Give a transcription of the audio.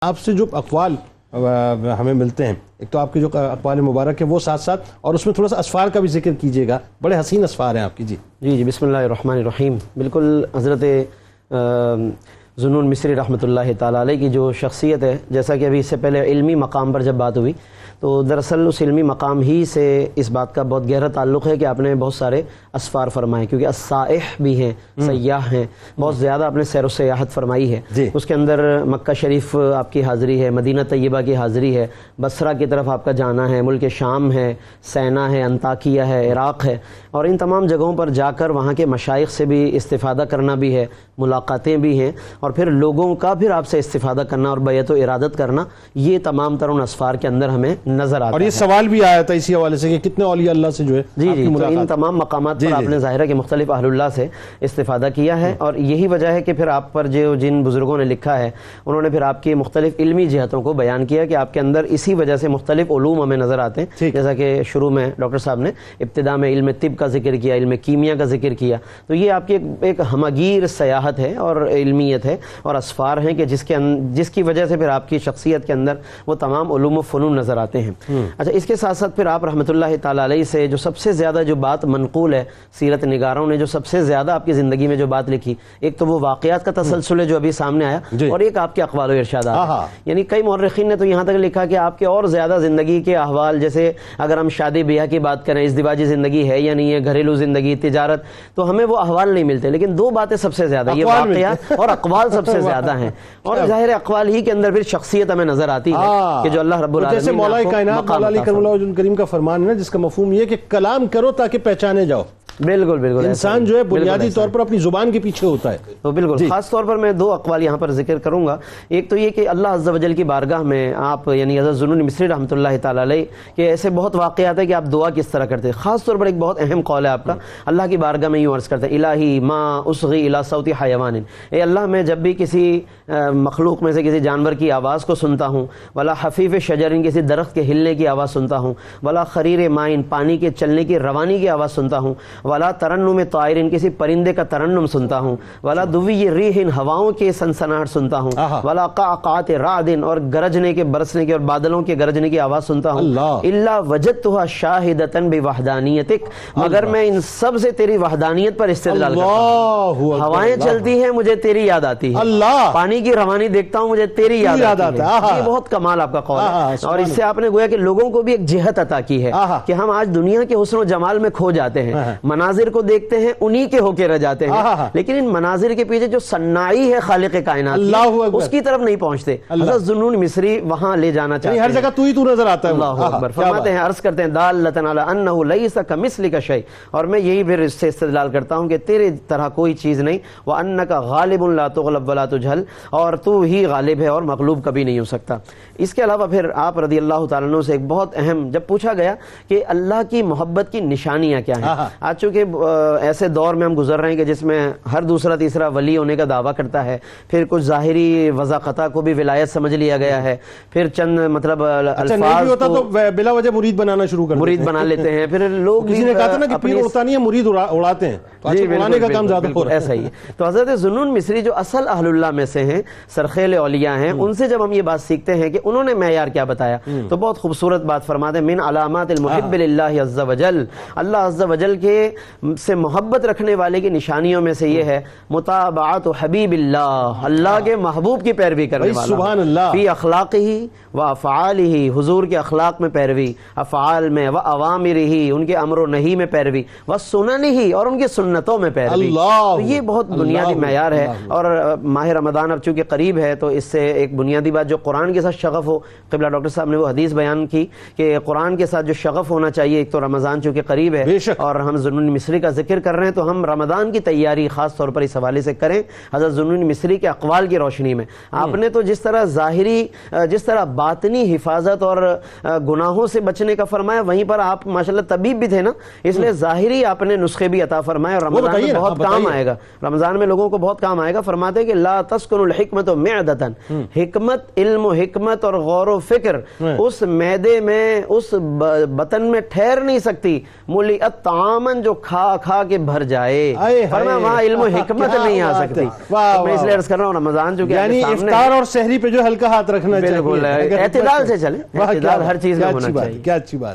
آپ سے جو اقوال ہمیں ملتے ہیں، ایک تو آپ کے جو اقوال مبارک ہیں وہ ساتھ ساتھ، اور اس میں تھوڑا سا اسفار کا بھی ذکر کیجیے گا، بڑے حسین اسفار ہیں آپ کی۔ جی بسم اللہ الرحمن الرحیم۔ بالکل حضرت ذوالنون مصری رحمۃ اللہ تعالیٰ علیہ کی جو شخصیت ہے، جیسا کہ ابھی اس سے پہلے علمی مقام پر جب بات ہوئی تو دراصل اس علمی مقام ہی سے اس بات کا بہت گہرا تعلق ہے کہ آپ نے بہت سارے اسفار فرمائے، کیونکہ السائح بھی ہیں، سیاح ہیں، بہت زیادہ آپ نے سیر و سیاحت فرمائی ہے۔ اس کے اندر مکہ شریف آپ کی حاضری ہے، مدینہ طیبہ کی حاضری ہے، بصرہ کی طرف آپ کا جانا ہے، ملک شام ہے، سینا ہے، انطاکیہ ہے، عراق ہے، اور ان تمام جگہوں پر جا کر وہاں کے مشائخ سے بھی استفادہ کرنا بھی ہے، ملاقاتیں بھی ہیں، اور پھر لوگوں کا پھر آپ سے استفادہ کرنا اور بیعت و ارادت کرنا، یہ تمام تر ان اسفار کے اندر ہمیں نظر آتا ہے۔ اور یہ سوال بھی آیا تھا اسی حوالے سے کہ کتنے اولیاء اللہ سے جو ہے تو ان تمام مقامات پر آپ نے ظاہر ہے کہ مختلف اہل اللہ سے استفادہ کیا ہے، اور یہی وجہ ہے کہ پھر آپ پر جو جن بزرگوں نے لکھا ہے انہوں نے پھر آپ کی مختلف علمی جہتوں کو بیان کیا کہ آپ کے اندر اسی وجہ سے مختلف علوم ہمیں نظر آتے ہیں، جیسا کہ شروع میں ڈاکٹر صاحب نے ابتدا میں علم طب کا ذکر کیا، علم کیمیا کا ذکر کیا، تو یہ آپ کی ایک ہمگیر سیاحت ہے اور علمیت ہے اور اسفار ہیں کہ جس کی وجہ سے پھر آپ کی شخصیت کے اندر وہ تمام علوم و فنون نظر آتے ہیں۔ اچھا، اس کے ساتھ ساتھ پھر آپ رحمۃ اللہ تعالیٰ علیہ سے جو سب سے زیادہ جو بات منقول ہے، سیرت نگاروں نے جو سب سے زیادہ آپ کی زندگی میں جو بات لکھی، ایک تو وہ واقعات کا تسلسل ہے جو ابھی سامنے آیا، اور ایک آپ کے اقوال و ارشادات، یعنی کئی مورخین نے تو یہاں تک لکھا کہ آپ کے اور زیادہ زندگی کے احوال، جیسے اگر ہم شادی بیاہ کی بات کریں، ازدواجی زندگی ہے یا نہیں ہے، گھریلو زندگی، تجارت، تو ہمیں وہ احوال نہیں ملتے، لیکن دو باتیں سب سے زیادہ، یہ واقعات اور اقوال سب سے زیادہ ہیں، اور ظاہر اقوال ہی کے اندر پھر شخصیت ہمیں نظر آتی ہے کہ جو اللہ رب العالمین جیسے مولا کائنات مولا علی کرم اللہ وجہ کریم کا فرمان ہے نا، جس کا مفہوم یہ کہ کلام کرو تاکہ پہچانے جاؤ۔ بالکل بالکل، انسان جو ہے بنیادی طور پر اپنی زبان کے پیچھے ہوتا ہے۔ تو بالکل خاص طور پر میں دو اقوال یہاں پر ذکر کروں گا۔ ایک تو یہ کہ اللہ عز و جل کی بارگاہ میں آپ یعنی حضرت ذوالنون مصری رحمۃ اللہ تعالیٰ علیہ کے ایسے بہت واقعات ہیں کہ آپ دعا کس طرح کرتے ہیں۔ خاص طور پر ایک بہت اہم قول ہے آپ کا، اللہ کی بارگاہ میں یوں عرض کرتے ہیں، الہی ما اصغی الی صوت حیوان، اے اللہ میں جب بھی کسی مخلوق میں سے کسی جانور کی آواز کو سنتا ہوں، ولا حفیف شجر، کسی درخت کے ہلنے کی آواز سنتا ہوں، ولا خریر مائن، پانی کے چلنے کی روانی کی آواز سنتا ہوں، ولا ترنم طائرن، کسی پرندے کا ترنم سنتا ہوں، ولا دوی ریح، ہواؤں کے سنسناہٹ سنتا ہوں، ولا قعقعات رعد، اور گرجنے کے برسنے کے اور بادلوں کے گرجنے کی آواز سنتا ہوں، الا وجدتها شاہدۃ بوحدانیتک، مگر میں ان سب سے تیری وحدانیت پر استدلال کرتا ہوں۔ ہوائیں چلتی ہیں مجھے تیری یاد آتی ہے، پانی کی روانی دیکھتا ہوں مجھے تیری یاد آتی ہے۔ یہ بہت کمال آپ کا قول ہے، اور اس سے آپ نے گویا کہ لوگوں کو بھی ایک جہت عطا کی ہے کہ ہم آج دنیا کے حسن و جمال میں کھو جاتے ہیں، مناظر کو دیکھتے ہیں انہی کے ہو کے رہ جاتے ہیں، لیکن ان مناظر کے پیچھے جو صناعی ہے خالق کائنات اس کی طرف نہیں پہنچتے۔ حضرت ذوالنون مصری وہاں لے جانا چاہتے ہیں، ہر جگہ تو ہی تو نظر آتا ہے۔ اللہ اکبر، فرماتے ہیں، عرض کرتے ہیں، دالۃ علی انہ لیس کمثلک شیء، اور میں یہی پھر اس سے استدلال کرتا ہوں کہ تیرے طرح کوئی چیز نہیں، وانک غالب لا تغلب ولا تجہل، اور تو ہی غالب ہے اور مغلوب کبھی نہیں ہو سکتا۔ اس کے علاوہ پھر آپ رضی اللہ تعالیٰ عنہ سے ایک بہت اہم، جب پوچھا گیا کہ اللہ کی محبت کی نشانیاں کیا ہیں، آج چونکہ ایسے دور میں ہم گزر رہے ہیں کہ جس میں ہر دوسرا تیسرا ولی ہونے کا دعویٰ کرتا ہے، پھر کچھ ظاہری وضاقتہ کو بھی ولایت سمجھ لیا گیا ہے، پھر چند مطلب الفاظ ہوتا تو بلا وجہ مرید بنانا شروع کر مرید بنا لیتے ہیں، پھر لوگ کسی نے کہا تھا نا کہ پیر اڑتا نہیں ہے، مرید اڑاتے ہیں، اڑانے کا کام زیادہ ہو رہا ہے۔ ایسا ہی ہے۔ تو حضرت ذوالنون مصری جو اصل اہل اللہ میں سے ہیں، سرخیل اولیاء ہیں، ان سے جب ہم یہ بات سیکھتے ہیں کہ انہوں نے معیار کیا بتایا، تو بہت خوبصورت بات فرماتے ہیں، من علامات المحب للہ عز وجل، اللہ عز وجل کے سے محبت رکھنے والے کی نشانیوں میں سے یہ ہے متابعت حبیب اللہ، اللہ کے محبوب کی پیروی کرنے والا، سبحان اللہ، فی اخلاقہ و افعالہ، حضور کے اخلاق میں پیروی، افعال میں، و اوامرہ، ان کے امر و نہی میں پیروی، و سننہ، اور ان کی سنتوں میں پیروی۔ تو یہ بہت بنیادی معیار ہے، اور ماہ رمضان اب چونکہ قریب ہے تو اس سے ایک بنیادی بات جو قرآن کے ساتھ شغف ہو، قبلہ ڈاکٹر صاحب نے وہ حدیث بیان کی کہ قرآن کے ساتھ جو شغف ہونا چاہیے، ایک تو رمضان چونکہ قریب ہے اور ہم ذوالنون مصری کا ذکر کر رہے ہیں تو ہم رمضان کی تیاری خاص طور پر اس حوالے سے کریں حضرت ذوالنون مصری کے اقوال کی روشنی میں۔ آپ نے تو جس طرح ظاہری جس طرح باطنی حفاظت اور گناہوں سے بچنے کا فرمایا، وہیں پر آپ ماشاءاللہ طبیب بھی تھے نا، اس لیے ظاہری آپ نے نسخے بھی عطا فرمائے، اور رمضان میں بہت کام آئے گا، رمضان میں لوگوں کو بہت کام آئے گا۔ فرماتے ہیں کہ لا تسکن الحکمت معدۃ، حکمت، علم و حکمت اور غور و فکر اس معدے میں، اس بطن میں ٹھہر نہیں سکتی، ملئت طعامن، جو جو کھا کھا کے بھر جائے، آئے فرمایا ہائے، وہاں علم و حکمت کیا نہیں آ بات سکتی۔ ہے، واہ میں اس لیے واہ، عرض کر رہا ہوں رمضان جو کہ یعنی افطار اور سحری پہ جو ہلکا ہاتھ رکھنا چاہیے، بالکل اگر اعتدال سے چلیں، واہ، کیا اعتدال ہر چیز میں کیا ہونا اچھی بات، چاہیے۔ کیا اچھی بات۔